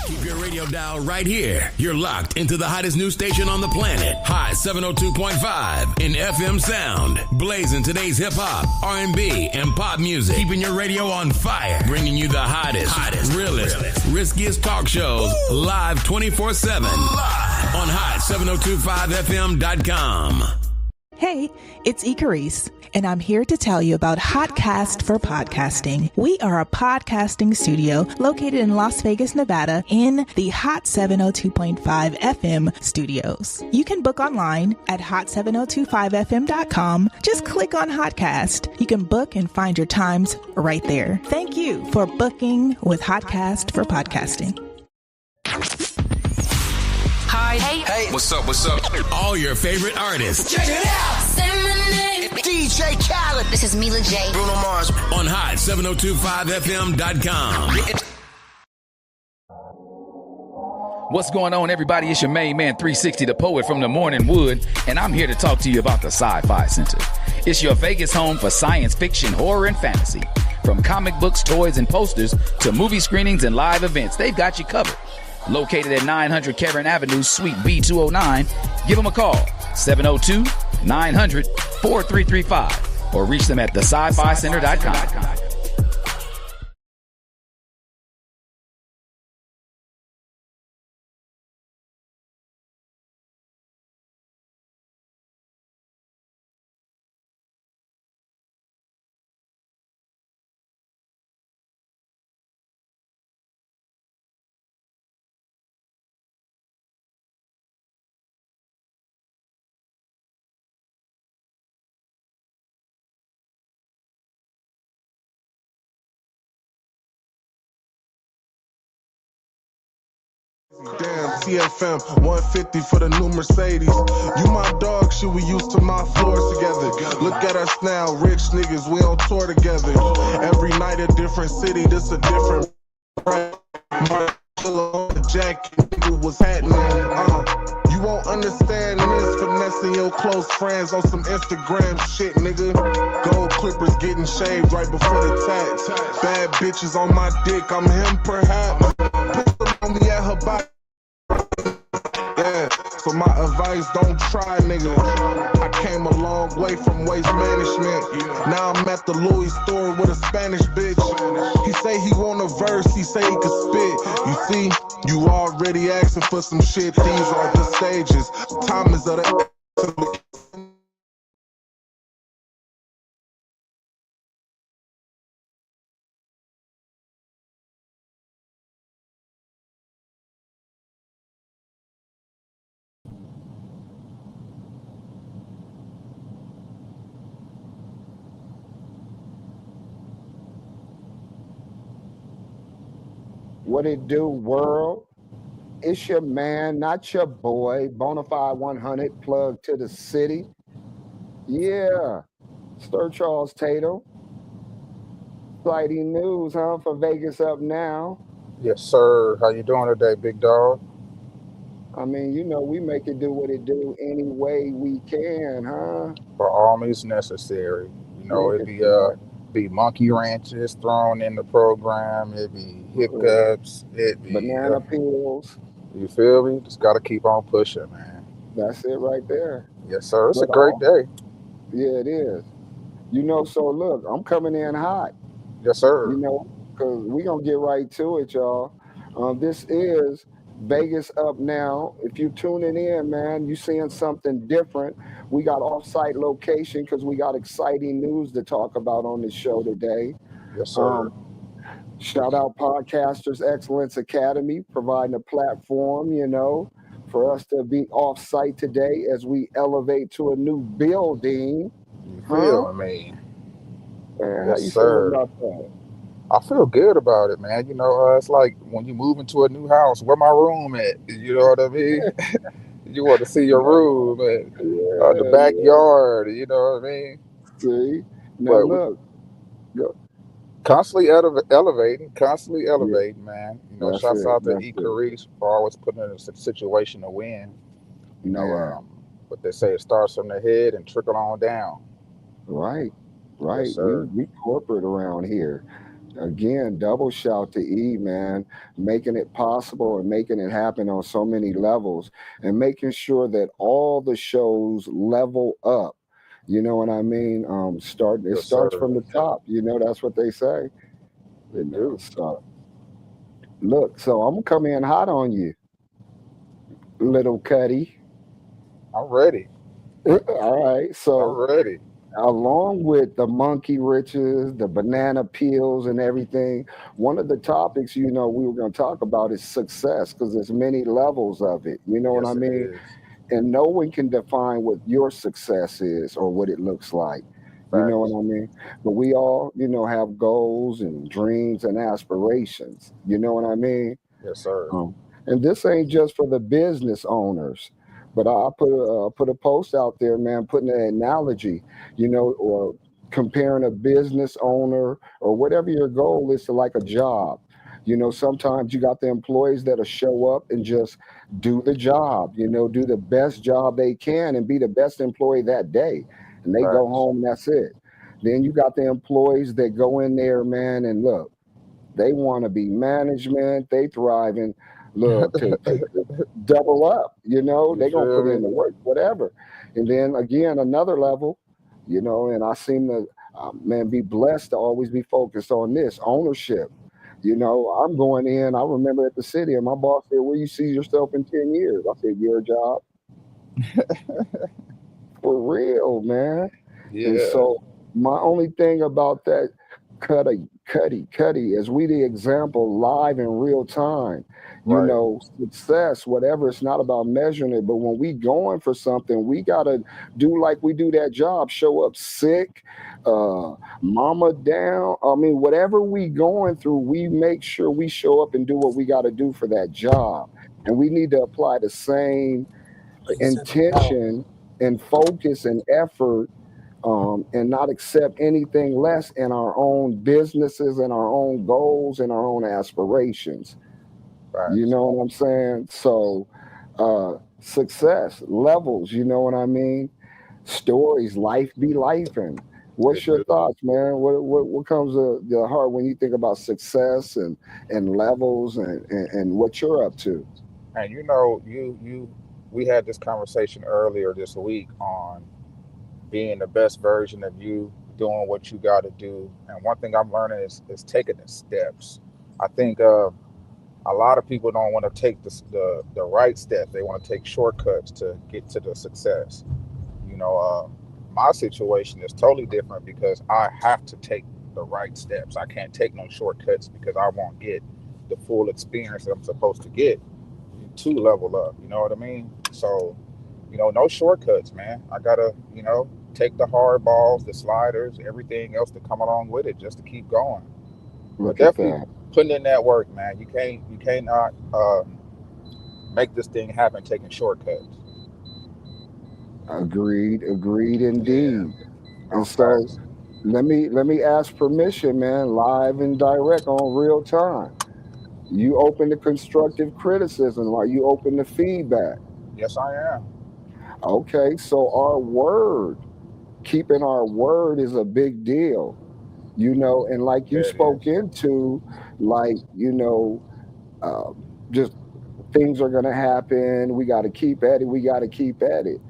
Keep your radio dial right here. You're locked into the hottest news station on the planet. Hot 702.5 in FM sound. Blazing today's hip-hop, R&B, and pop music. Keeping your radio on fire. Bringing you the hottest, realest, riskiest talk shows live 24/7. Live on hot7025fm.com. Hey, it's Icarice, and I'm here to tell you about Hotcast for Podcasting. We are a podcasting studio located in Las Vegas, Nevada, in the Hot 702.5 FM studios. You can book online at hot7025fm.com. Just click on Hotcast. You can book and find your times right there. Thank you for booking with Hotcast for Podcasting. Hi. Hey. What's up? All your favorite artists. Check it out. Say my name. DJ Khaled. This is Mila J. Bruno Mars. On hot7025fm.com. What's going on, everybody? It's your main man, 360, the poet from the Morning Wood, and I'm here to talk to you about the Sci-Fi Center. It's your Vegas home for science fiction, horror, and fantasy. From comic books, toys, and posters to movie screenings and live events, they've got you covered. Located at 900 Karen Avenue, Suite B209. Give them a call, 702-900-4335, or reach them at thescificenter.com. Damn, TFM 150 for the new Mercedes. You my dog, shit, we used to my floors together. Look at us now, rich niggas, we on tour together. Every night a different city, this a different brand. On the jacket, nigga, what's happening? You won't understand this, finessing your close friends on some Instagram shit, nigga. Gold clippers getting shaved right before the tax. Bad bitches on my dick, I'm him perhaps. Pistol on me at her body. Yeah, so my advice, don't try, nigga. I came a long way from waste management. Now I'm at the Louis store with a Spanish bitch. He say he want a verse, he say he could spit. You see, you already asking for some shit. These are the stages. Time is of the... What it do, world? It's your man, not your boy, Bonafied 100, plug to the city. Yeah, Sir Charles Tatum. Exciting news, huh, for Vegas Up Now. Yes, sir. How you doing today, big dog? I mean, you know, we make it do what it do any way we can, huh? For all means necessary. You know, it'd be monkey wrenches thrown in the program. It'd be hiccups. It'd be banana peels. You feel me? Just got to keep on pushing, man. That's it right there. Yes, sir. It's a great day. Yeah, it is. You know, so look, I'm coming in hot. Yes, sir. You know, because we're going to get right to it, y'all. This is Vegas Up Now. If you're tuning in, man, you seeing something different. We got off-site location because we got exciting news to talk about on this show today. Yes, sir. Shout out Podcasters Excellence Academy, providing a platform, you know, for us to be off-site today as we elevate to a new building. You feel me? Man, yes, how you sir. feel about that? I feel good about it, man. You know, it's like when you move into a new house, where my room at? You know what I mean? You want to see your room and the backyard. You know what I mean? See, now look. Constantly elevating, man. You know, shouts out to Icarice for always putting in a situation to win. You know, but they say it starts from the head and trickle on down. Right. Yes, we corporate around here. Again, double shout to E, man, making it possible and making it happen on so many levels and making sure that all the shows level up. You know what I mean? It Yes, starts sir. from the top. You know, that's what they say. You It know, do. so look, so I'm gonna come in hot on you, little Cuddy. I'm ready. All right. I'm So ready. along with the monkey riches, the banana peels, and everything, one of the topics, we were going to talk about is success because there's many levels of it. You know what I Yes, it mean? is. And no one can define what your success is or what it looks like. You know Facts. what I mean? But we all, have goals and dreams and aspirations. You know what I mean? Yes, sir. Um, and this ain't just for the business owners, but I put a post out there, man, putting an analogy, or comparing a business owner or whatever your goal is to like a job. Sometimes you got the employees that'll show up and just do the job, do the best job they can and be the best employee that day. And they go Facts. home and that's it. Then you got the employees that go in there, man, and look, they want to be management. They thrive in look to double up. You They gonna feel put in me? the work, whatever. And then again, another level. And I seem to man be blessed to always be focused on this ownership. I'm going in. I remember at the city, and my boss said, "Where you see yourself in 10 years?" I said, "Your job." For real, man. And Yeah. so my only thing about that Cuddy, as we the example live in real time, Right. success, whatever, it's not about measuring it, but when we going for something, we gotta do like we do that job, show up sick, mama down. I mean, whatever we going through, we make sure we show up and do what we gotta do for that job. And we need to apply the same intention and focus and effort, and not accept anything less in our own businesses and our own goals and our own aspirations. You Facts. know what I'm saying? So, success levels, you know what I mean? Stories, life be life. And what's It your do. thoughts, man? What comes to the heart when you think about success and levels and what you're up to? And we had this conversation earlier this week on being the best version of you, doing what you got to do. And one thing I'm learning is taking the steps. I think a lot of people don't want to take the right steps. They want to take shortcuts to get to the success. You know, my situation is totally different because I have to take the right steps. I can't take no shortcuts because I won't get the full experience that I'm supposed to get to level up. You know what I mean? So, no shortcuts, man. I gotta, take the hard balls, the sliders, everything else to come along with it just to keep going. But Look at definitely that. putting in that work, man. You cannot make this thing happen taking shortcuts. Agreed Yeah, indeed. And no so facts. let me ask permission, man, live and direct on real time. You open to constructive criticism, or you open to feedback? Yes, I am. Okay, so our word, keeping our word is a big deal, and like Yeah, you it is. spoke into, like, just things are going to happen. We got to keep at it. We got to keep at it.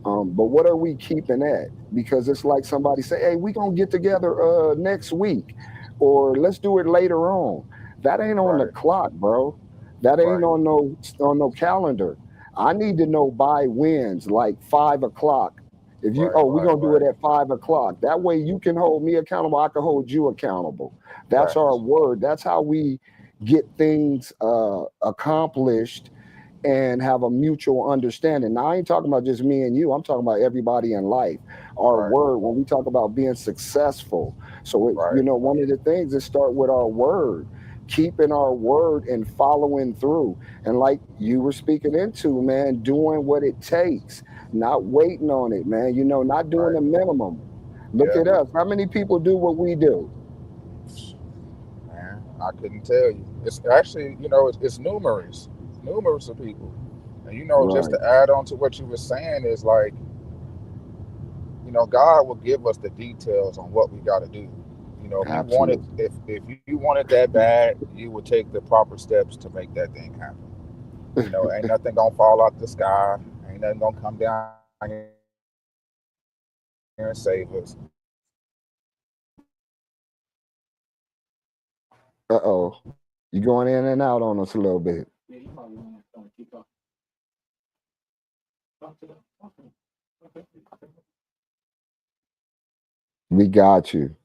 But what are we keeping at? Because it's like somebody say, "Hey, we gonna get together next week, or let's do it later on." That ain't on the Right, clock, bro. That ain't right, on no calendar. I need to know by when's like 5 o'clock. If you right, we right, gonna do it right. at 5 o'clock. That way you can hold me accountable. I can hold you accountable. That's our Facts. word. That's how we get things accomplished and have a mutual understanding. Now, I ain't talking about just me and you. I'm talking about everybody in life. Our Right, word, when we talk about being successful. So, right. one of the things is start with our word, keeping our word and following through. And like you were speaking into, man, doing what it takes, not waiting on it, man, not doing Right. the minimum. Look Yeah, at us. How many people do what we do? man. I couldn't tell you. It's actually, it's numerous of people. And just Right. to add on to what you were saying is like, God will give us the details on what we got to do. know, if you wanted, Absolutely. if you wanted that bad, you would take the proper steps to make that thing happen. You know, ain't nothing gonna fall out the sky. Ain't nothing gonna come down here and save us. We got to do it ourselves. Uh-oh. You going in and out on us a little bit. We got you.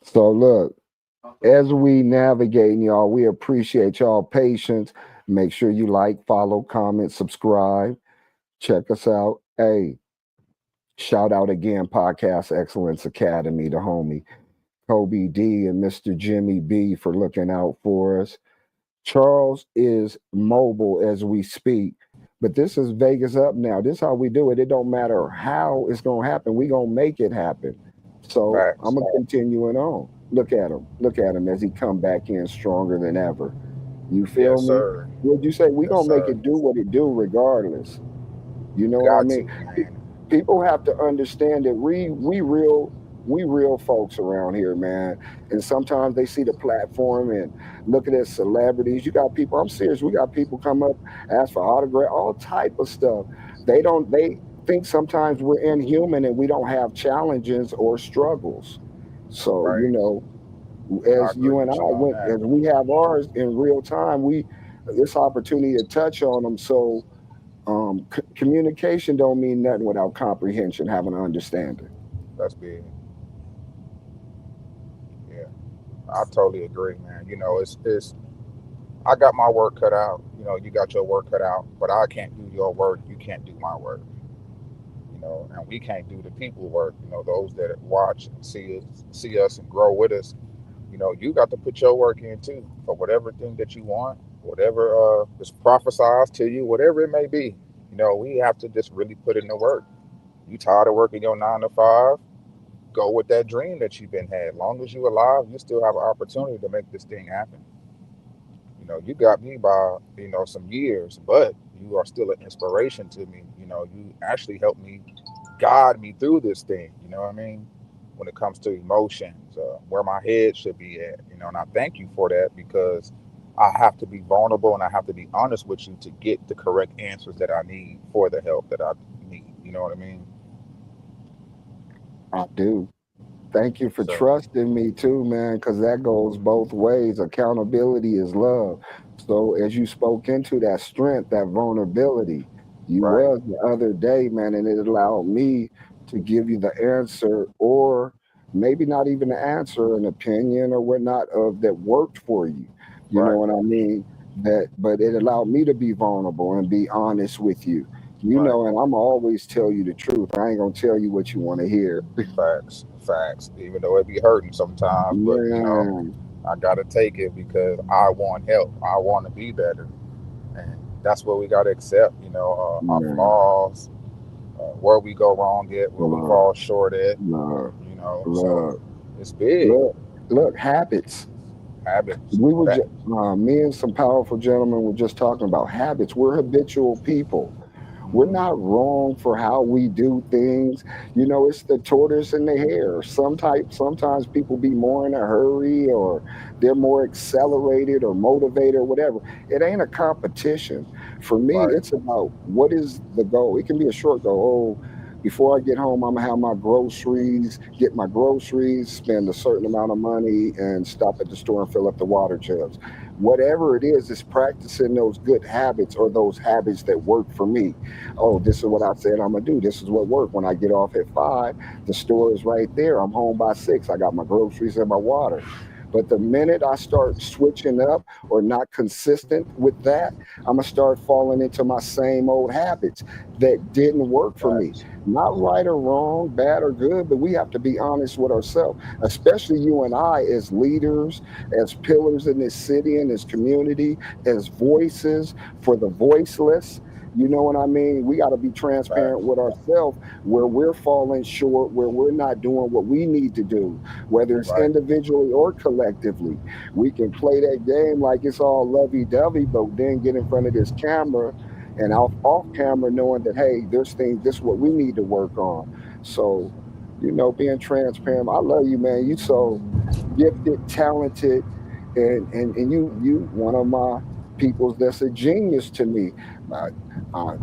So look, as we navigating y'all, we appreciate y'all patience. Make sure you like, follow, comment, subscribe. Check us out. Hey, shout out again, Podcast Excellence Academy, the homie Kobe D and Mr. Jimmy B for looking out for us. Charles is mobile as we speak, but this is Vegas up now. This is how we do it. It don't matter how it's gonna happen. We gonna make it happen. So I'm Facts. gonna continue it on. Look at him. Look at him as he come back in stronger than ever. You feel Yes, me? sir. Would you say we Yes, gonna make sir. it do what it do regardless? You know what I Got mean? to, Pe- man. People have to understand that we real folks around here, man. And sometimes they see the platform and looking at celebrities. You got people. I'm serious. We got people come up, ask for autograph, all type of stuff. They think sometimes we're inhuman and we don't have challenges or struggles. So Right. I as agree you and I with you on went, that. as we have ours in real time, we this opportunity to touch on them. So communication don't mean nothing without comprehension, having an understanding. That's big. Yeah, I totally agree, man. You know, it's I got my work cut out. You know, you got your work cut out, but I can't do your work. You can't do my work. You know, and we can't do the people work. You know, those that watch and see us, and grow with us. You know, you got to put your work in too for whatever thing that you want, whatever is prophesized to you, whatever it may be. You know, we have to just really put in the work. You tired of working your 9 to 5? Go with that dream that you've been had. Long as you're alive, you still have an opportunity to make this thing happen. You know, you got me by, some years, but you are still an inspiration to me. You know, you actually helped me guide me through this thing. You know what I mean? When it comes to emotions, where my head should be at. You know, and I thank you for that because I have to be vulnerable and I have to be honest with you to get the correct answers that I need for the help that I need. You know what I mean? I do. Thank you for So, trusting me too, man, because that goes both ways. Accountability is love. So as you spoke into that strength, that vulnerability, you right, was the other day, man, and it allowed me to give you the answer, or maybe not even the answer, an opinion or whatnot of that worked for you. You know right, what I mean? That, but it allowed me to be vulnerable and be honest with you. You right. know, and I'm always tell you the truth. I ain't gonna tell you what you want to hear. Facts, facts. Even though it be hurting sometimes, but Man, I gotta take it because I want help. I want to be better, and that's what we gotta accept. Our man, flaws, where we go wrong at, where we love, fall short at. love, So love. it's big. Look, look, habits. Habits. We were That just, me and some powerful gentlemen were just talking about habits. We're habitual people. We're mhm, not wrong for how we do things. You know, it's the tortoise and the hare. Sometimes people be more in a hurry or they're more accelerated or motivated or whatever. It ain't a competition. For me, right, it's about what is the goal. It can be a short goal. Oh, before I get home, I'm gonna have my groceries, get my groceries, spend a certain amount of money, and stop at the store and fill up the water jugs. Whatever it is practicing those good habits or those habits that work for me. Oh, this is what I said I'm gonna do. This is what worked. When I get off at 5, the store is right there. I'm home by 6. I got my groceries and my water. But the minute I start switching up or not consistent with that, I'm gonna start falling into my same old habits that didn't work for me. facts, Not right or wrong, bad or good, but we have to be honest with ourselves, especially you and I as leaders, as pillars in this city and this community, as voices for the voiceless. You know what I mean? We got to be transparent facts, with ourselves where we're falling short, where we're not doing what we need to do, whether it's right, individually or collectively. We can play that game like it's all lovey dovey, but then get in front of this camera and off camera knowing that, hey, there's things, this is what we need to work on. So being transparent. I love you, man. You so gifted, talented, and you one of my peoples that's a genius to me. But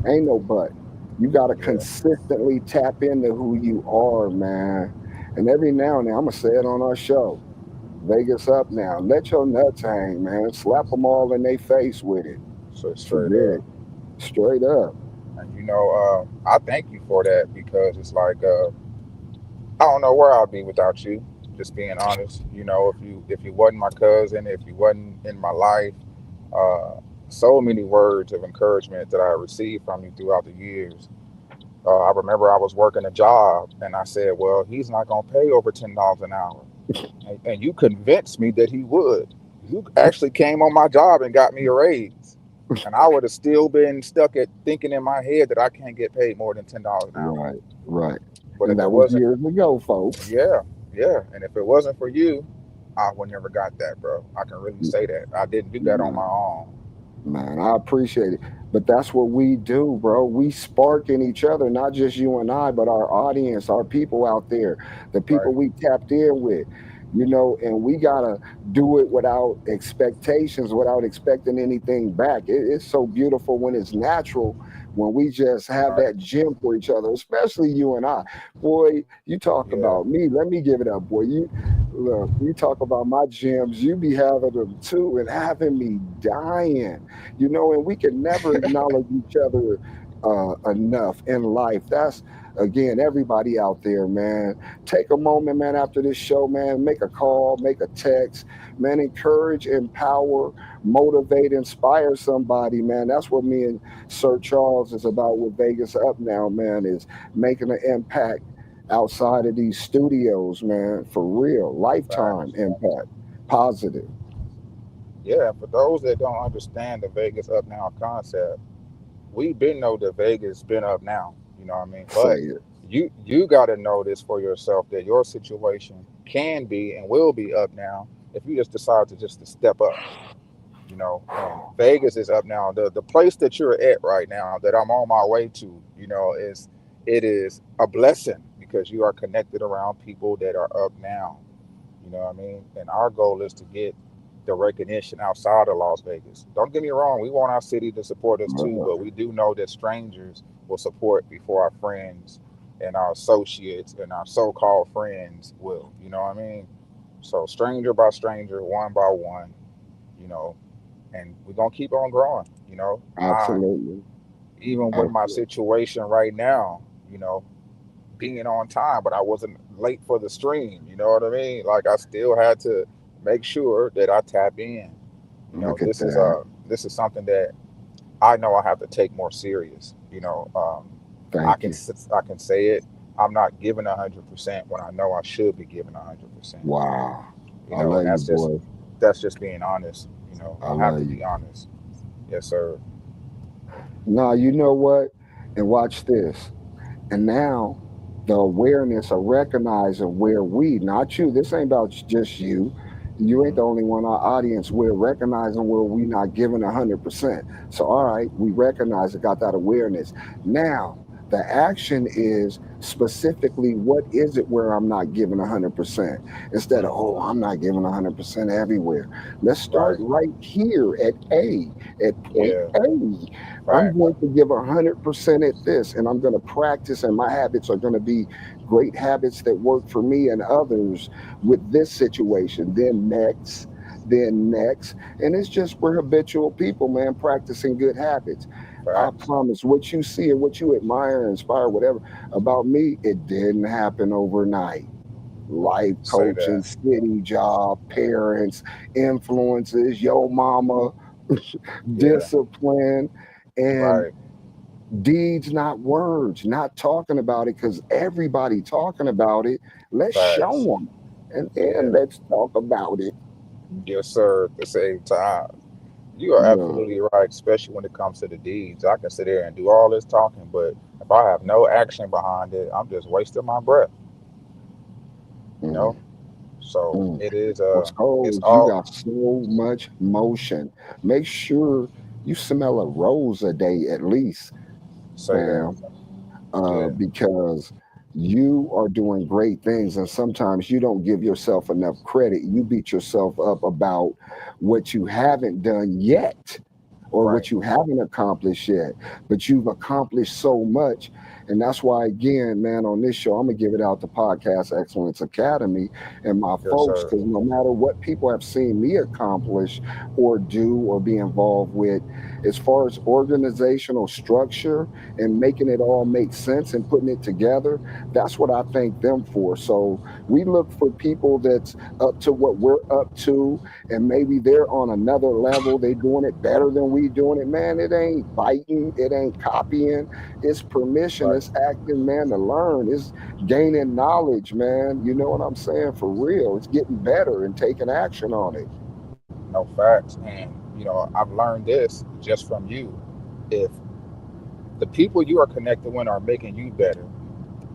ain't no but. You got to Yeah, consistently tap into who you are, man. And every now and then, I'm gonna say it on our show. Vegas up now. Let your nuts hang, man. Slap them all in their face with it. so For straight real. up. Straight up. And I thank you for that because it's like I don't know where I'd be without you. Just being honest, if you wasn't my cousin, if you wasn't in my life, uh, so many words of encouragement that I received from you throughout the years. I remember I was working a job and I said, "Well, he's not gonna pay over $10 an hour," and you convinced me that he would. You actually came on my job and got me a raise, and I would have still been stuck at thinking in my head that I can't get paid more than $10 an hour. Right. Right. But And if it that was wasn't years ago, folks. Yeah, yeah. And if it wasn't for you, I would never got that, bro. I can really say that. I didn't do that on my own. Man, I appreciate it. But that's what we do, bro. We spark in each other, not just you and I, but our audience, our people out there, the Right, people we tapped in with, and we got to do it without expectations, without expecting anything back. It's so beautiful when it's natural, when we just have right. that gym for each other, especially you and I. Boy, you talk Yeah, about me. Let me give it up, boy. Look, you talk about my gyms, you be having them too and having me dying, and we can never acknowledge each other enough in life. That's again, everybody out there, man. Take a moment, man, after this show, man. Make a call, make a text, man. Encourage, empower, motivate, inspire somebody, man. That's what me and Sir Charles is about with Vegas Up Now, man, is making an impact outside of these studios, man, for real. Lifetime facts. impact. Positive. Yeah, for those that don't understand the Vegas up now concept, we been know that Vegas been up now. You know what I mean? Say But it. you got to know this for yourself that your situation can be and will be up now if you just decide to step up. And Vegas is up now. The place that you're at right now that I'm on my way to, it is a blessing because you are connected around people that are up now. You know what I mean? And our goal is to get the recognition outside of Las Vegas. Don't get me wrong, we want our city to support us too, but we do know that strangers will support before our friends and our associates and our so-called friends will. You know what I mean? So stranger by stranger, one by one, you know, and we're gonna keep on growing. I Absolutely. even with my Absolutely. situation right now, being on time, but I wasn't late for the stream. You know what I mean? Like I still had to make sure that I tap in. Look at This is that. this is something that I know I have to take more serious. Thank you. I can say it. I'm not giving 100% when I know I should be giving 100%. Wow. I And love you, that's boy. just being honest. I I have love to you. be honest. Yes, sir. Now, you know what? And watch this. And now the awareness of recognizing where we, not you, this ain't about just you. You ain't Hmm. the only one, our audience, we're recognizing where we not giving 100%. So, all right, we recognize it, got that awareness. Now, the action is specifically what is it where I'm not giving 100% instead of, Hmm. oh, I'm not giving 100% everywhere. Let's start Right. right here at A, at point Yeah. A. I'm Facts. going to give 100% at this, and I'm going to practice, and my habits are going to be great habits that work for me and others with this situation. Then next. And it's just we're habitual people, man, practicing good habits. I Facts. promise what you see and what you admire, inspire, whatever about me, it didn't happen overnight. Life Say coaching, that. city job, parents, influences, yo mama, Yeah. discipline, and Right. deeds, not words, not talking about it because everybody talking about it. Let's show Facts. them, and then Yeah. let's talk about it. Yes, sir. At the same time, you are No. absolutely right, especially when it comes to the deeds. I can sit there and do all this talking, but if I have no action behind it, I'm just wasting my breath, you know? Mm, So mm. it is What's it's cold is you all got so much motion. Make sure you smell a rose a day at least, say that. fam. Yeah. Because You are doing great things, and sometimes you don't give yourself enough credit. You beat yourself up about what you haven't done yet or Right. what you haven't accomplished yet, but you've accomplished so much. And that's why, again, man, on this show, I'm going to give it out to Podcast Excellence Academy and my Yes, folks, sir. because no matter what people have seen me accomplish or do or be involved with, as far as organizational structure and making it all make sense and putting it together, that's what I thank them for. So we look for people that's up to what we're up to, and maybe they're on another level. They're doing it better than we doing it. Man, it ain't biting, it ain't copying. It's permission. Right. It's acting, man, to learn. It's gaining knowledge, man. You know what I'm saying? For real. It's getting better and taking action on it. No facts. And, I've learned this just from you. If the people you are connected with are making you better,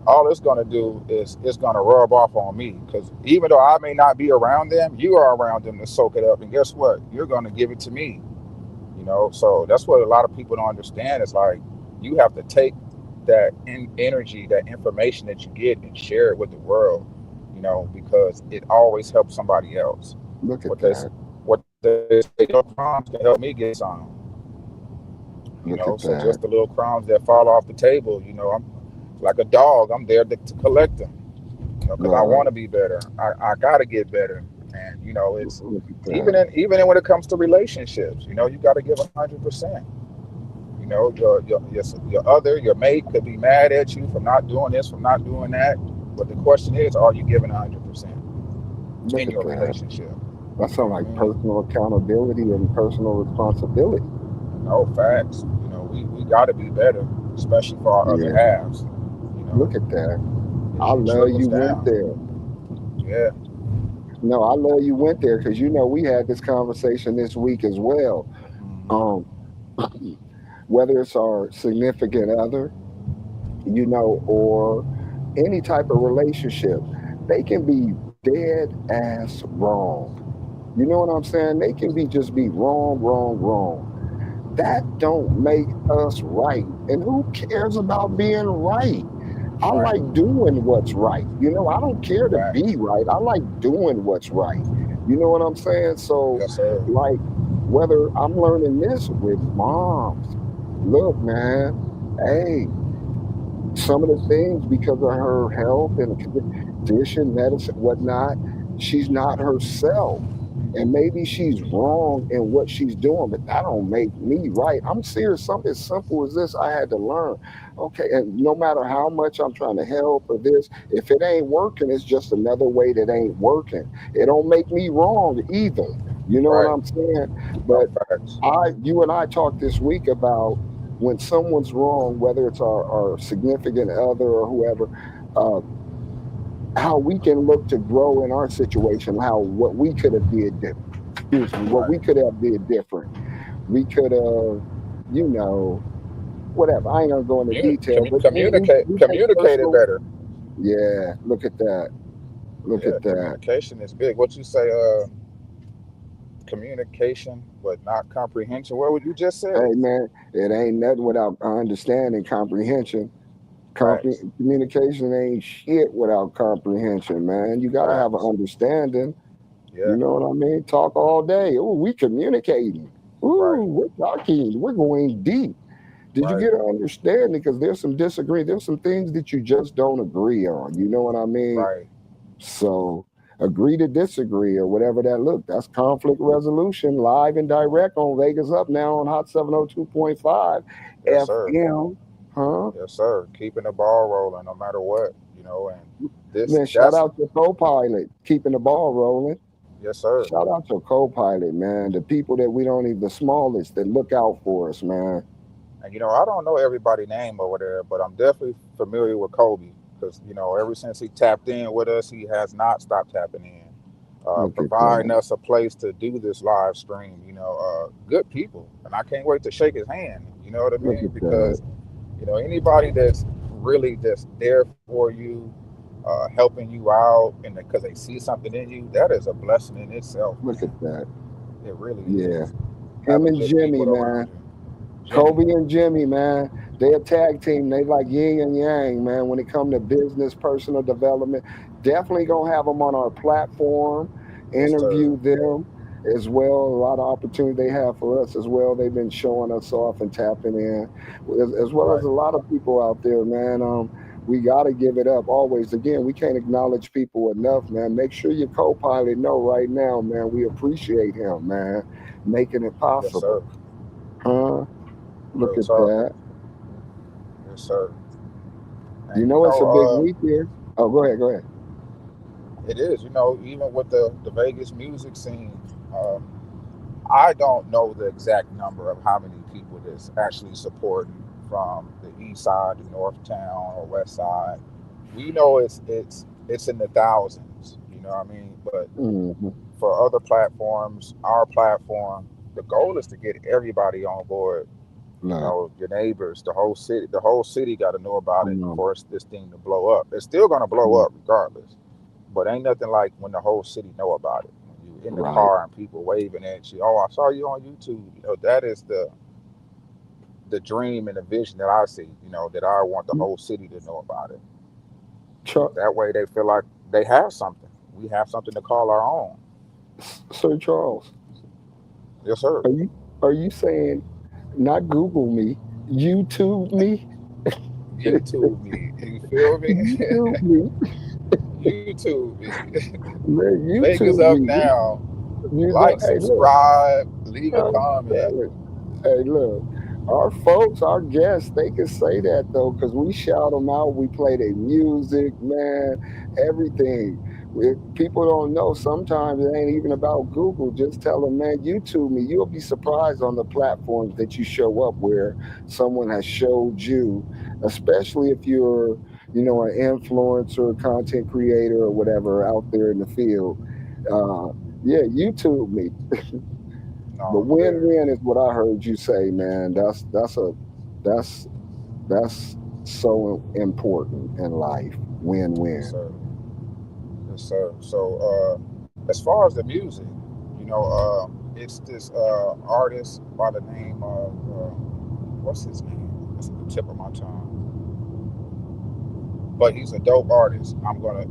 all it's going to do is it's going to rub off on me. Because even though I may not be around them, you are around them to soak it up. And guess what? You're going to give it to me. So that's what a lot of people don't understand. It's like you have to take that energy, that information that you get, and share it with the world, because it always helps somebody else. Look at What they that. what they say, your crumbs can help me get some. Look at So that. just the little crumbs that fall off the table, I'm like a dog. I'm there to collect them, because I Right. want to be better. I got to get better, and it's Look at even that. in when it comes to relationships, you got to give 100%. Your mate could be mad at you for not doing this, for not doing that, but the question is, are you giving 100% Look in at your that. relationship? That You know sounds what I like mean? personal accountability and personal responsibility. No facts. We got to be better, especially for our other Yeah. halves. Look at that. I It love trickles you went down. there. Yeah. No, I love you went there because we had this conversation this week as well. Mhm. Um, whether it's our significant other, or any type of relationship, they can be dead ass wrong. You know what I'm saying? They can be wrong, wrong, wrong. That don't make us right. And who cares about being right? I Right. like doing what's right. I don't care to Facts. be right. I like doing what's right. You know what I'm saying? So, Yes, sir. like, whether I'm learning this with moms, look, man, hey, some of the things because of her health and condition, medicine, whatnot, she's not herself. And maybe she's wrong in what she's doing, but that don't make me right. I'm serious. Something as simple as this, I had to learn. Okay, and no matter how much I'm trying to help or this, if it ain't working, it's just another way that ain't working. It don't make me wrong either. You know what Right. I'm saying? No But facts. you and I talked this week about when someone's wrong, whether it's our significant other or whoever, uh, how we can look to grow in our situation, how what we could have did different. Excuse me, what Right. we could have did different. We could have, you know, whatever. I ain't gonna go into detail, but we take Communicate it personal. better. Yeah, look at that. Look Yeah, at that. communication is big. What you say, communication, but not comprehension. What would you just said Hey it? man, it ain't nothing without understanding, comprehension. Facts. Communication ain't shit without comprehension, man. You got to have an Facts. understanding. You Yeah. know what I mean? Talk all day. Oh, we communicating. Right. Ooh, we're talking. We're going deep. Did you Right. get an understanding? Because there's some disagree. There's some things that you just don't agree on. You know what I mean? Right. So agree to disagree or whatever that look. That's conflict resolution live and direct on Vegas Up now on Hot 702.5 Yes, sir. FM. Huh? Yes, sir. Keeping the ball rolling no matter what, and this Man, shout that's out to co-pilot, keeping the ball rolling. yes, sir. Shout out to co-pilot, man. The people that we don't even the smallest that look out for us, man. And I don't know everybody's name over there, but I'm definitely familiar with Kobe because ever since he tapped in with us, he has not stopped tapping in, Look at providing that. us a place to do this live stream. Good people, and I can't wait to shake his hand. You know what I Look mean? at that. Because anybody that's really just there for you, helping you out, and because they see something in you, that is a blessing in itself, Look at man. that. It really Yeah. is. Him Having and good Jimmy, people man. around you. Jimmy. Kobe and Jimmy, man, they a tag team. They like yin and yang, man. When it come to business, personal development, definitely gonna have them on our platform. Yes, sir. Interview them as well. A lot of opportunity they have for us as well. They've been showing us off and tapping in, as well as Right. a lot of people out there, man. We got to give it up always. Again, we can't acknowledge people enough, man. Make sure your co-pilot know right now, man. We appreciate him, man, making it Yes, sir. possible. Huh? Look Real at talk. that. Yes, sir. You And know it's a big week here. Oh, go ahead. Go ahead. it is. Even with the Vegas music scene, um, I don't know the exact number of how many people that's actually supporting from the east side to north town or west side. We know it's in the thousands. You know what I mean? But Hmm. for other platforms, our platform, the goal is to get everybody on board. Look, Your neighbors, the whole city. The whole city got to know about it come on. for this thing to blow up. It's still gonna blow Come on. up regardless, but ain't nothing like when the whole city know about it. When you in the Right. car and people waving at you. Oh, I saw you on YouTube. That is the dream and the vision that I see. That I want the whole city to know about it. Chuck, That way they feel like they have something. We have something to call our own. Sir Charles, Yes, sir. are you saying not Google me, YouTube me? YouTube me. You feel me? YouTube me, YouTube me. man. Vegas YouTube up me. now. You know, Like, hey, look. subscribe, leave a I'm comment. telling. Hey, look, our folks, our guests, they can say that though, because we shout them out. We play their music, man, everything. People don't know. Sometimes it ain't even about Google. Just tell them, man, YouTube me. You'll be surprised on the platforms that you show up where someone has showed you, especially if you're, an influencer, content creator, or whatever out there in the field. Uh, yeah, YouTube me. But No, clear. win-win is what I heard you say, man. That's that's so important in life. Yes, Win-win. sir. Yes, sir. So, as far as the music, it's this artist by the name of what's his name? It's at the tip of my tongue. But he's a dope artist.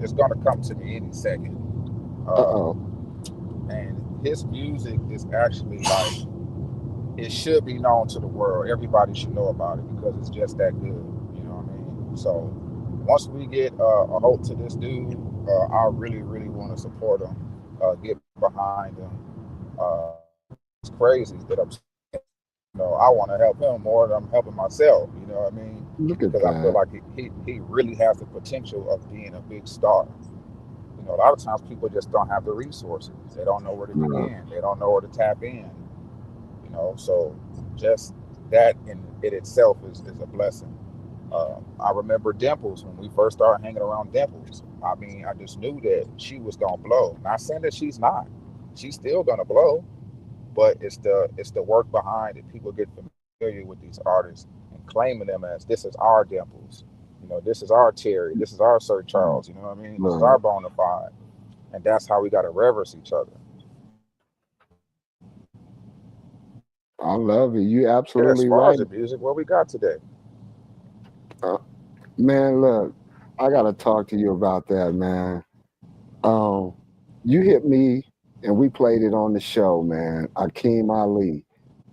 It's gonna come to me any second. Uh-oh. And his music is actually like it should be known to the world. Everybody should know about it because it's just that good. You know what I mean? So once we get a hold to this dude, I really, really want to support him, get behind him. It's crazy that I want to help him more than I'm helping myself. You know what I mean? Look at Because I feel that. like he really has the potential of being a big star. A lot of times people just don't have the resources. They don't know where to No. begin. They don't know where to tap in. So just that in it itself is a blessing. I remember Dimples when we first started hanging around Dimples. I mean, I just knew that she was gonna blow. Not saying that she's not. She's still gonna blow, but it's the work behind it. People get familiar with these artists and claiming them as this is our Dimples. This is our Terry. This is our Sir Charles. You know what I mean? This is our Look, Bonafied, and that's how we got to reverence each other. I love it. You Yeah, as absolutely far as right. the music, what we got today? Uh, Man, look, I gotta talk to you about that, man. Um, you hit me and we played it on the show, man. Akeem Ali.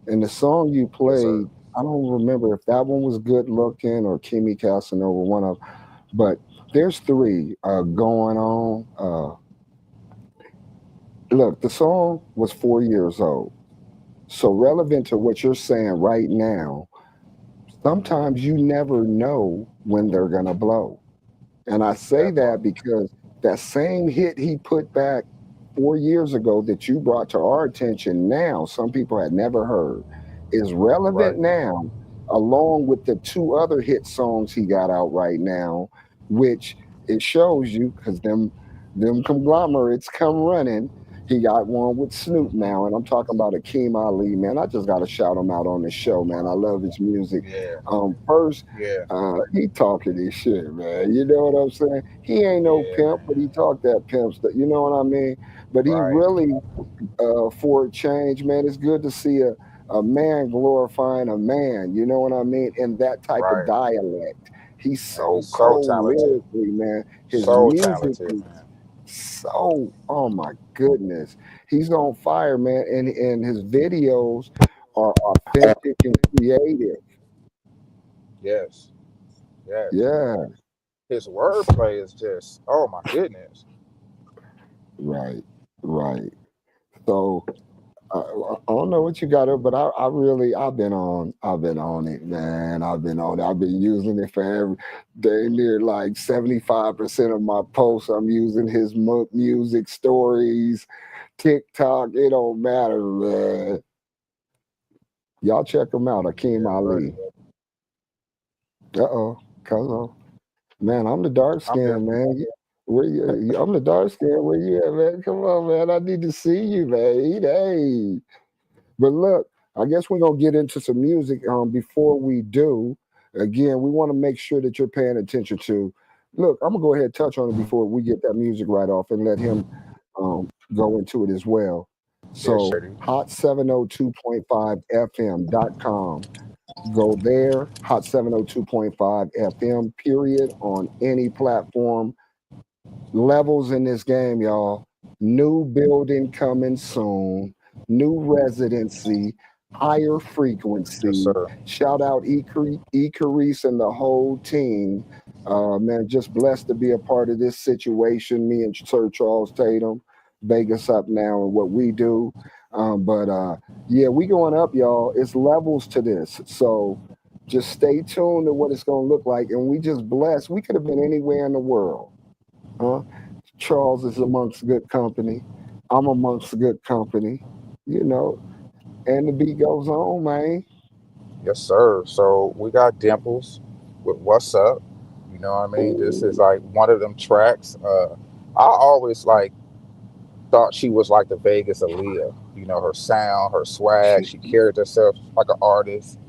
And the song you Yes, sir. played, I don't remember if that one was Good Looking or Kimmy Casanova, one of, but there's three going on. Look, the song was 4 years old. So relevant to what you're saying right now, sometimes you never know when they're gonna blow. And I say That part. that because that same hit he put back 4 years ago that you brought to our attention now, some people had never heard, is Right. relevant now, along with the two other hit songs he got out right now, which it shows you because them conglomerates come running. He got one with Snoop now, and I'm talking about Akeem Ali, man. I just got to shout him out on the show, man. I love his music. Yeah. First, Yeah. he talking his shit, man. You know what I'm saying? He ain't no Yeah, pimp, but he man. talk that pimp stuff. You know what I mean? But he Right. really, for a change, man, it's good to see a a man glorifying a man. You know what I mean? In that type of Right. dialect. He's so He's so cold talented. lyrically, man. His So music talented, is man. so, oh my goodness. He's on fire, man. And his videos are authentic and creative. Yes. Yes. Yeah. His wordplay is just, oh my goodness. Right. Right. So I don't know what you got up, but I've been on it, man. I've been on it. I've been using it for day near like 75% of my posts. I'm using his music stories, TikTok. It don't matter, man. Y'all check him out, Akeem Ali. Cuzzo. Man, I'm the dark skin, man. Where you? I'm the dark skin. Where you at, man? Come on, man. I need to see you, man. Hey. But look, I guess we're gonna get into some music. Before we do, again, we want to make sure that you're paying attention to. Look, I'm gonna go ahead and touch on it before we get that music right off and let him go into it as well. So hot702.5fm.com. Go there, hot702.5 FM, period, on any platform. Levels in this game, y'all. New building coming soon. New residency, higher frequency. Yes, sir. Shout out Icarice and the whole team. Man, just blessed to be a part of this situation. Me and Sir Charles Tatum, Vegas Up Now, and what we do. Yeah, we going up, y'all. It's levels to this. So just stay tuned to what it's going to look like. And we just blessed. We could have been anywhere in the world. Charles is amongst good company. I'm amongst good company, you know. And the beat goes on, man. Yes, sir. So we got Dimples with What's Up. You know what I mean? Ooh. This is like one of them tracks. I always thought she was like the Vegas Aaliyah. You know, her sound, her swag. She carried herself like an artist.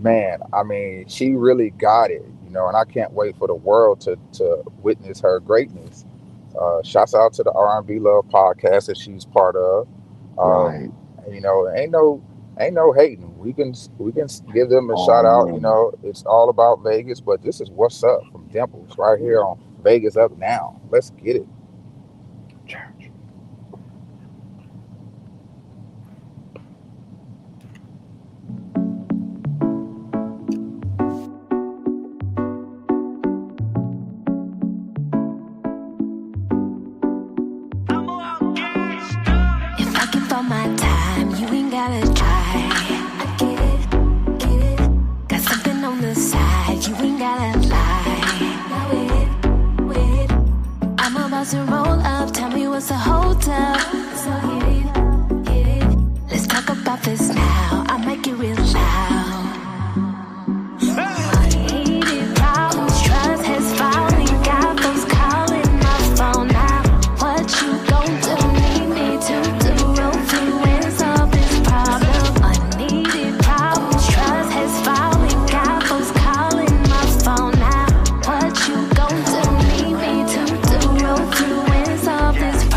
Man, I mean, she really got it, you know, and I can't wait for the world to witness her greatness. Shouts out to the R&B Love podcast that she's part of. Right. You know, ain't no hating. We can give them a shout out. You know, it's all about Vegas, but this is What's Up from Dimples right here on Vegas Up Now. Let's get it. To roll up, tell me what's the hotel. So get it. Let's talk about this now. I'll make it real loud. Heated problems, trust has finally got folks calling my phone now. What you gon' do? Need me to do roll through and solve this problem. Unneeded problems, trust has finally got folks calling my phone now. What you gon' do? Need me to do roll through and solve this problem.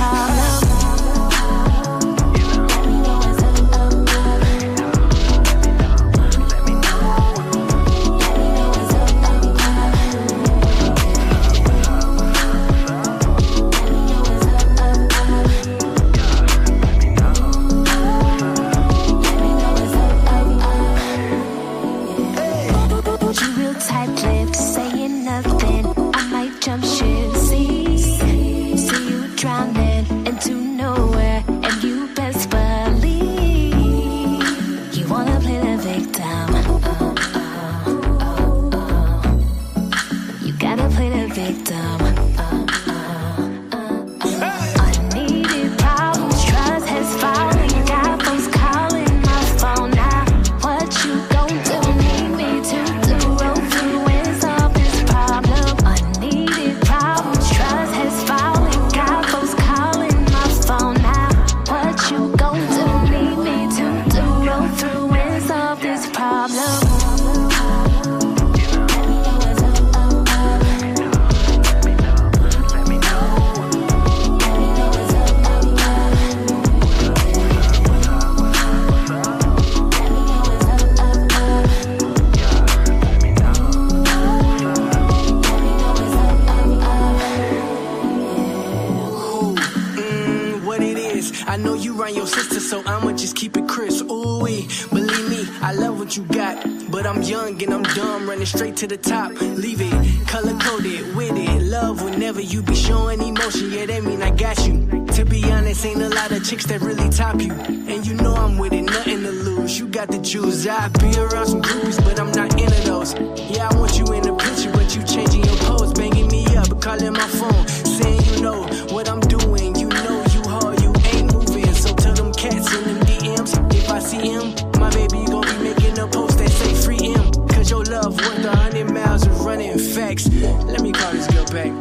I know you run your sister, so I'ma just keep it crisp. Ooh-wee, believe me, I love what you got. But I'm young and I'm dumb, running straight to the top. Leave it, color-coded, with it. Love whenever you be showing emotion, yeah, that mean I got you. To be honest, ain't a lot of chicks that really top you. And you know I'm with it, nothing to lose. You got the juice, I be around some groupies, but I'm not into those. Yeah, I want you in the picture, but you changing your pose, banging me up, calling my phone, saying you know what I'm doing. You know you hard, you ain't moving. So tell them cats in them DMs, if I see him, my baby gon' be making a post that say free him. Cause your love worth 100 miles of running facts. Let me call this girl back.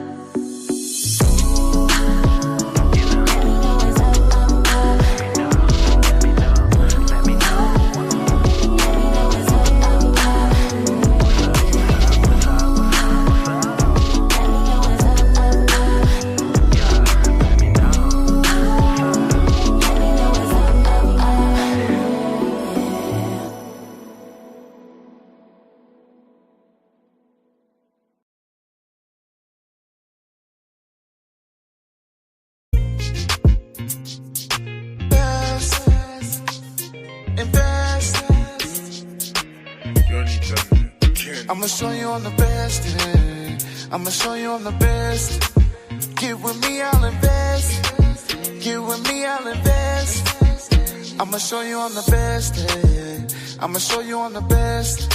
I'ma show you I'm the best, yeah. I'ma show you I'm the best. Get with me, I'll invest. Get with me, I'll invest. I'ma show you I'm the best, yeah. I'ma show you I'm the best.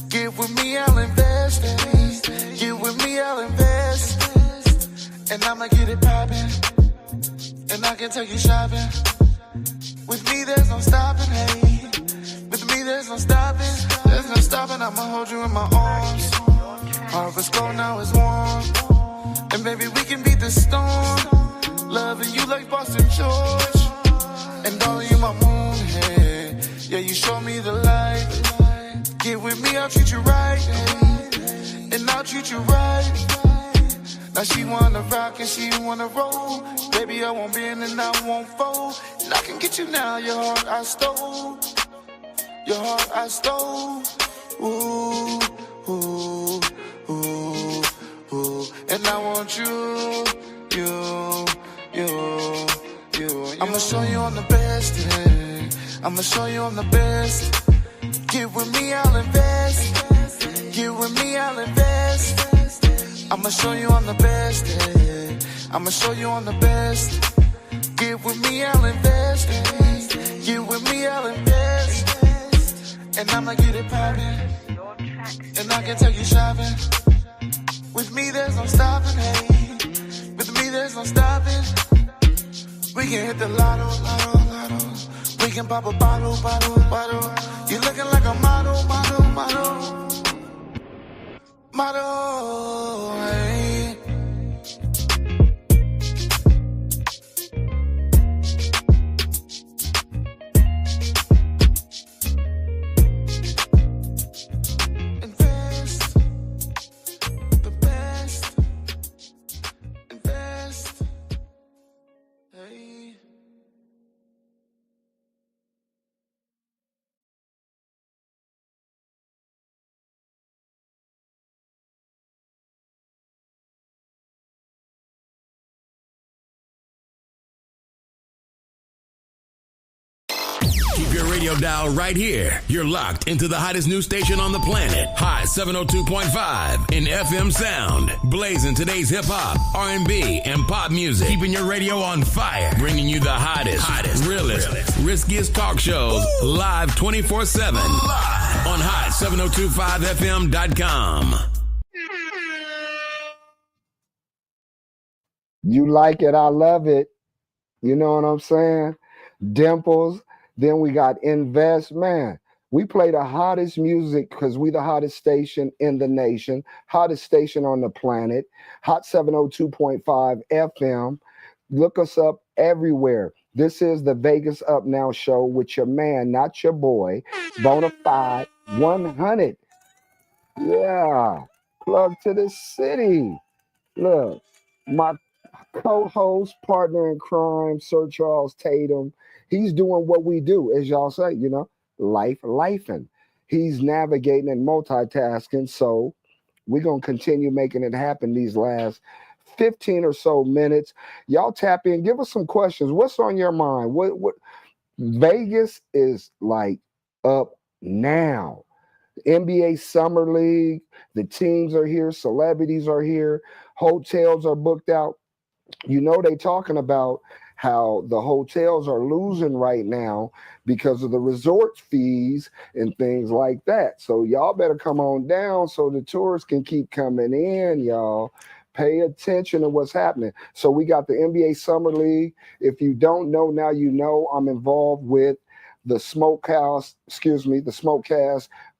Get with me, I'll invest. Get with me, I'll invest. And I'ma get it poppin'. And I can take you shopping. With me, there's no stopping, hey. With me, there's no stopping. There's no stopping, I'ma hold you in my arms. Harvest cold, now it's warm. And baby, we can beat the storm. Loving you like Boston George. And darling, you my moon, hey. Yeah, you show me the light. Get with me, I'll treat you right, hey. And I'll treat you right. Now she wanna rock and she wanna roll. Baby, I won't bend and I won't fold. And I can get you now, your heart I stole. Your heart I stole. Ooh, ooh, ooh, ooh. And I want you. I'ma show you I'm the best, yeah. I'ma show you I'm the best. Get with me, I'll invest. Get with me, I'll invest. I'ma show you I'm the best, yeah. I'ma show you I'm the best. Get with me, I'll invest. Get with me, I'll invest. And I'ma get it poppin'. And I can take you shopping. With me, there's no stopping, hey. With me, there's no stopping. We can hit the lotto, lotto, lotto. We can pop a bottle, bottle, bottle. You're looking like a model, model, model. Model, hey. Invest. The best. Invest. Hey. Keep your radio dial right here. You're locked into the hottest news station on the planet. Hot 702.5 in FM sound. Blazing today's hip hop, R&B, and pop music. Keeping your radio on fire. Bringing you the hottest, realest, riskiest talk shows live 24/7 on hot7025fm.com. You like it, I love it. You know what I'm saying? Dimples. Then we got Invest. Man, we play the hottest music because we the hottest station in the nation, hottest station on the planet, Hot 702.5 FM. Look us up everywhere. This is the Vegas Up Now show with your man, not your boy, Bonafied 100. Yeah, plug to the city. Look, my co-host, partner in crime, Sir Charles Tatum. He's doing what we do, as y'all say, you know, lifing. He's navigating and multitasking. So we're going to continue making it happen these last 15 or so minutes. Y'all tap in, give us some questions. What's on your mind? What Vegas is like up now. NBA Summer League, the teams are here, celebrities are here, hotels are booked out. You know, they talking about how the hotels are losing right now because of the resort fees and things like that. So y'all better come on down so the tourists can keep coming in, y'all. Pay attention to what's happening. So we got the NBA Summer League. If you don't know, now you know. I'm involved with the the Smokecast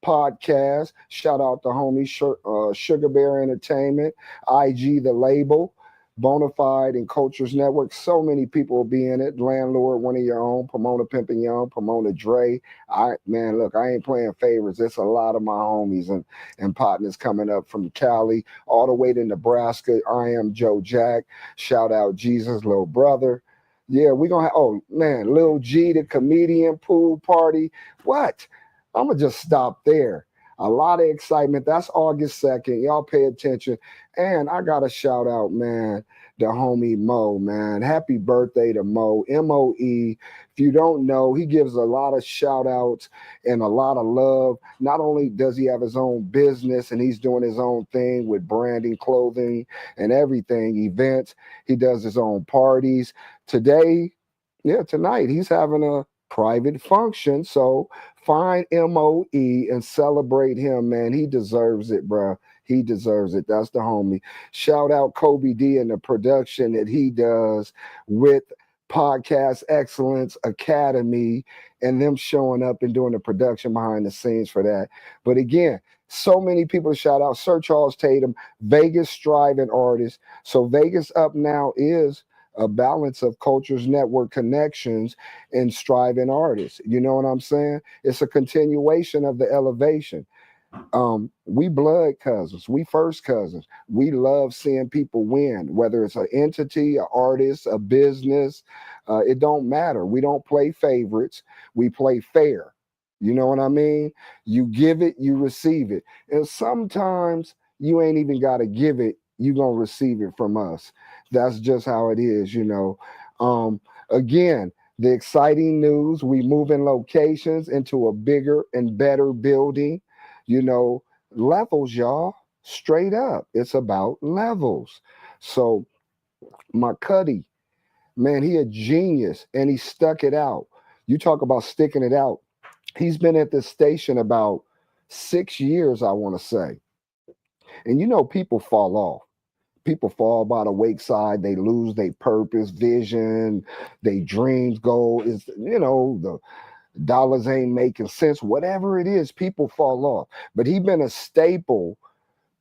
podcast. Shout out to homie Sugar Bear Entertainment, IG the label. Bonafied and Cultures Network. So many people will be in it. Landlord, one of your own. Pomona Pimpin' Young, Pomona Dre. Look, I ain't playing favorites. It's a lot of my homies and partners coming up from Cali all the way to Nebraska. I am Joe Jack. Shout out Jesus, little brother. Yeah, we gonna have, Lil G, the comedian, pool party. What? I'm gonna just stop there. A lot of excitement. That's August 2nd. Y'all pay attention. And I got to shout out, man, the homie Mo, man. Happy birthday to Mo, M-O-E. If you don't know, he gives a lot of shout outs and a lot of love. Not only does he have his own business and he's doing his own thing with branding, clothing, and everything, events, he does his own parties. Tonight, he's having a private function. So find M-O-E and celebrate him, man. He deserves it, bro. He deserves it. That's the homie. Shout out Kobe D and the production that he does with Podcast Excellence Academy and them showing up and doing the production behind the scenes for that. But again, so many people to shout out. Sir Charles Tatum, Vegas Striving Artist. So Vegas Up Now is a balance of Cultures Network connections and striving artists. You know what I'm saying? It's a continuation of the elevation. We blood cousins, we first cousins. We love seeing people win, whether it's an entity, an artist, a business. It don't matter. We don't play favorites. We play fair. You know what I mean? You give it, you receive it. And sometimes you ain't even got to give it. You going to receive it from us. That's just how it is, you know. Again, the exciting news, we moving locations into a bigger and better building. You know, levels, y'all. Straight up. It's about levels. So my Cuddy, man, he a genius and he stuck it out. You talk about sticking it out. He's been at this station about 6 years, I want to say. And you know, people fall off. People fall by the wayside. They lose their purpose, vision, their dreams, goal is, the dollars ain't making sense. Whatever it is, people fall off. But he been a staple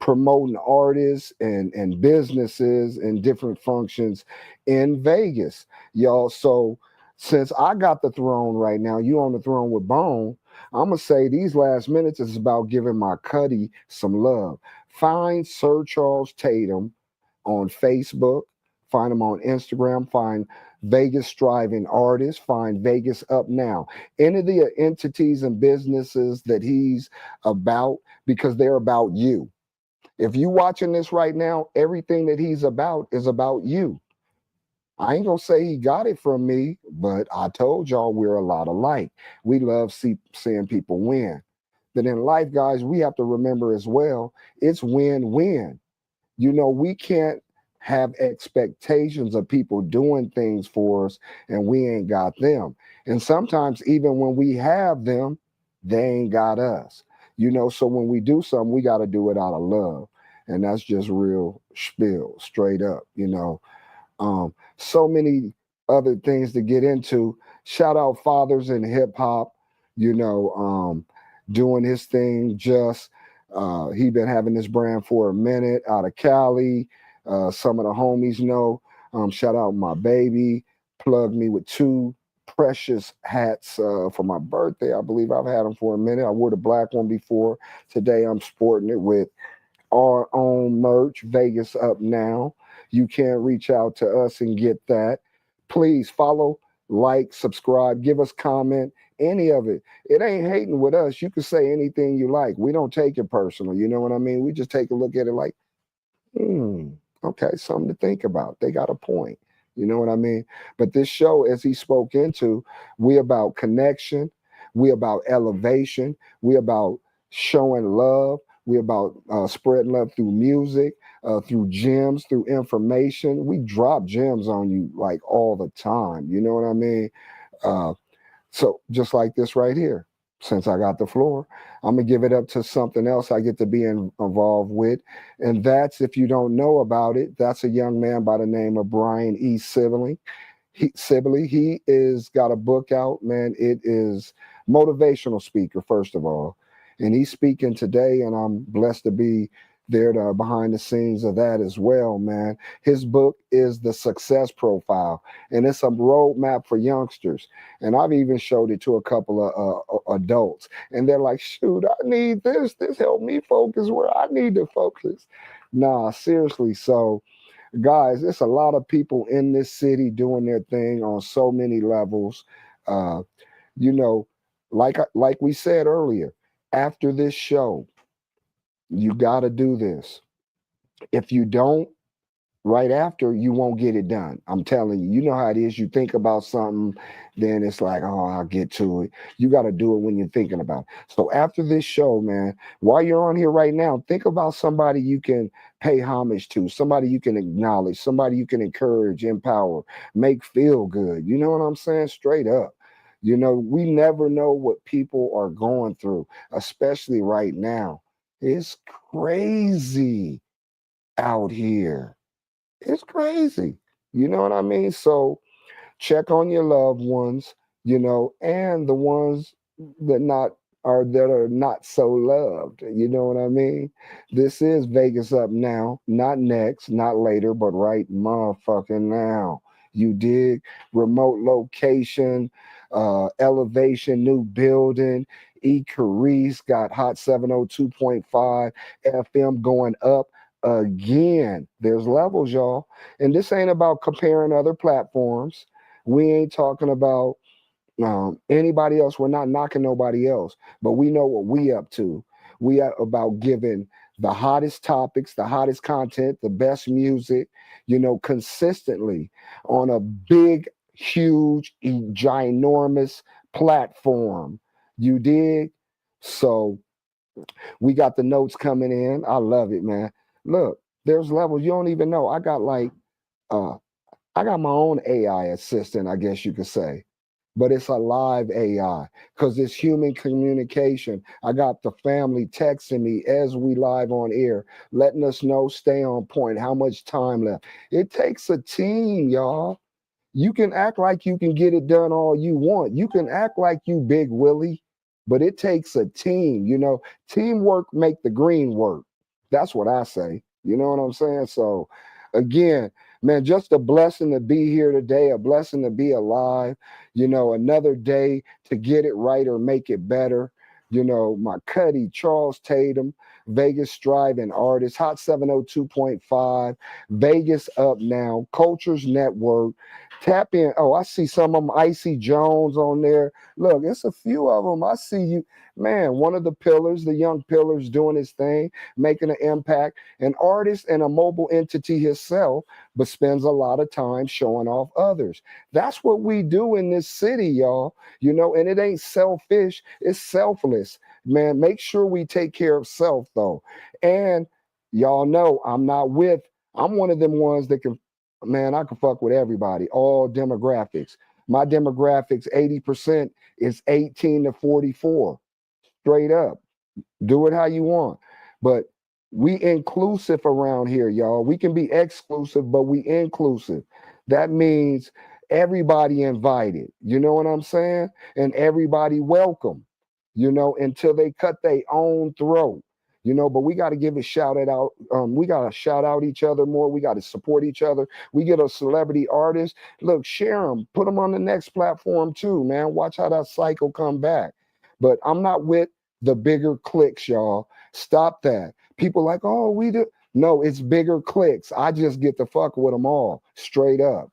promoting artists and businesses and different functions in Vegas, y'all. So since I got the throne right now, you on the throne with Bone, I'm going to say these last minutes is about giving my Cuddy some love. Find Sir Charles Tatum on Facebook. Find him on Instagram. Find Vegas Striving Artists. Find Vegas Up Now. Any of the entities and businesses that he's about, because they're about you. If you watching this right now, everything that he's about is about you. I ain't going to say he got it from me, but I told y'all we're a lot alike. We love seeing people win. But in life, guys, we have to remember as well, it's win-win. You know, we can't have expectations of people doing things for us and we ain't got them. And sometimes even when we have them, they ain't got us. You know, so when we do something, we got to do it out of love. And that's just real spill, straight up, you know. So many other things to get into. Shout out Fathers in Hip Hop, doing his thing. He been having this brand for a minute out of Cali. Some of the homies know. Shout out my baby. Plugged me with 2 precious hats for my birthday. I believe I've had them for a minute. I wore the black one before. Today I'm sporting it with our own merch, Vegas Up Now. You can reach out to us and get that. Please follow, like, subscribe, give us comment, any of it. It ain't hating with us. You can say anything you like. We don't take it personal. You know what I mean? We just take a look at it like, Okay, something to think about. They got a point. You know what I mean? But this show, as he spoke into, we about connection, we about elevation, we about showing love, we about spreading love through music, through gems, through information. We drop gems on you like all the time. You know what I mean? Uh, so just like this right here, since I got the floor, I'm gonna give it up to something else I get to be involved with, and that's, if you don't know about it, that's a young man by the name of Brian E. Sibley. He is got a book out, man. It is motivational speaker, first of all, and he's speaking today, and I'm blessed to be there to behind the scenes of that as well, man. His book is The Success Profile, and it's a roadmap for youngsters. And I've even showed it to a couple of adults, and they're like, "Shoot, I need this. This helped me focus where I need to focus." Nah, seriously. So guys, it's a lot of people in this city doing their thing on so many levels. Uh, you know, like we said earlier, after this show, you got to do this. If you don't, right after, you won't get it done. I'm telling you, you know how it is. You think about something, then it's like, oh, I'll get to it. You got to do it when you're thinking about it. So after this show, man, while you're on here right now, think about somebody you can pay homage to, somebody you can acknowledge, somebody you can encourage, empower, make feel good. You know what I'm saying? Straight up. You know, we never know what people are going through, especially right now. It's crazy out here. It's crazy. You know what I mean? So check on your loved ones, and the ones that are not so loved. You know what I mean? This is Vegas Up Now, not next, not later, but right motherfucking now. You dig? Remote location, elevation, new building. E. Carice got Hot 702.5 FM going up again. There's levels, y'all. And this ain't about comparing other platforms. We ain't talking about anybody else. We're not knocking nobody else, but we know what we up to. We are about giving the hottest topics, the hottest content, the best music, consistently on a big, huge, ginormous platform. You dig? So we got the notes coming in. I love it, man. Look, there's levels you don't even know. Uh I got my own AI assistant, I guess you could say. But it's a live AI because it's human communication. I got the family texting me as we live on air, letting us know, stay on point, how much time left. It takes a team, y'all. You can act like you can get it done all you want. You can act like you Big Willie, but it takes a team. Teamwork make the green work. That's what I say. You know what I'm saying? So again, man, just a blessing to be here today, a blessing to be alive. Another day to get it right or make it better. My Cuddy, Charles Tatum, Vegas striving artist, Hot 702.5, Vegas Up Now, Cultures Network. Tap in. Oh, I see some of them. Icy Jones on there. Look, it's a few of them. I see you. Man, one of the pillars, the young pillars doing his thing, making an impact. An artist and a mobile entity himself, but spends a lot of time showing off others. That's what we do in this city, y'all. And it ain't selfish, it's selfless. Man, make sure we take care of self, though. And y'all know I'm one of them ones that can, man, I can fuck with everybody, all demographics. My demographics, 80% is 18 to 44. Straight up. Do it how you want. But we inclusive around here, y'all. We can be exclusive, but we inclusive. That means everybody invited. You know what I'm saying? And everybody welcome, until they cut their own throat. But we got to give a shout it out. We got to shout out each other more. We got to support each other. We get a celebrity artist. Look, share them. Put them on the next platform too, man. Watch how that cycle come back. But I'm not with the bigger clicks, y'all. Stop that. People like, oh, we do. No, it's bigger clicks. I just get to fuck with them all, straight up.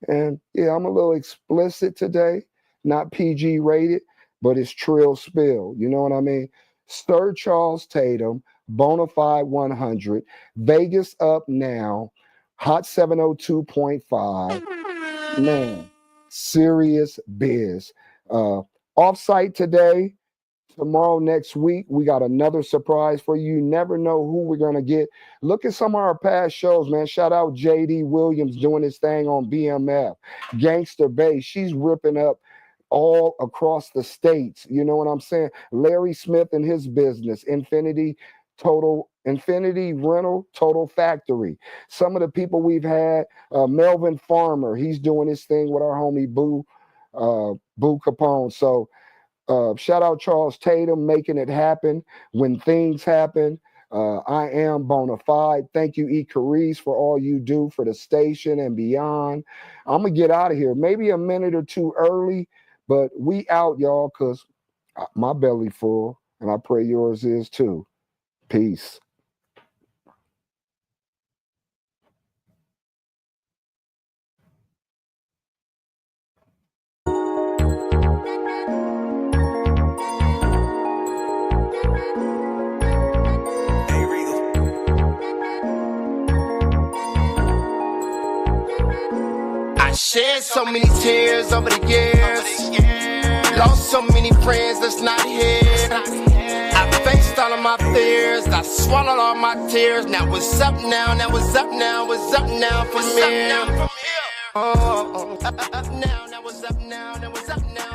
And yeah, I'm a little explicit today, not PG rated, but it's trill spill. You know what I mean? Sir Charles Tatum, Bonafied 100, Vegas Up Now, Hot 702.5. Man, serious biz. Offsite today. Tomorrow, next week, we got another surprise for you. You never know who we're going to get. Look at some of our past shows, man. Shout out JD Williams doing his thing on BMF. Gangster Bay, she's ripping up all across the states. You know what I'm saying? Larry Smith and his business, Infinity Rental Total Factory. Some of the people we've had, Melvin Farmer, he's doing his thing with our homie Boo Capone. So, shout out Charles Tatum making it happen when things happen. I am Bonafied. Thank you, E. Carice, for all you do for the station and beyond. I'm going to get out of here. Maybe a minute or two early, but we out, y'all, because my belly full, and I pray yours is too. Peace. Shed so many tears over the years. Lost so many friends that's not here. I faced all of my fears. I swallowed all my tears. Now what's up now? Now what's up now? What's up now from here? Up now, now what's up now? Now what's up now?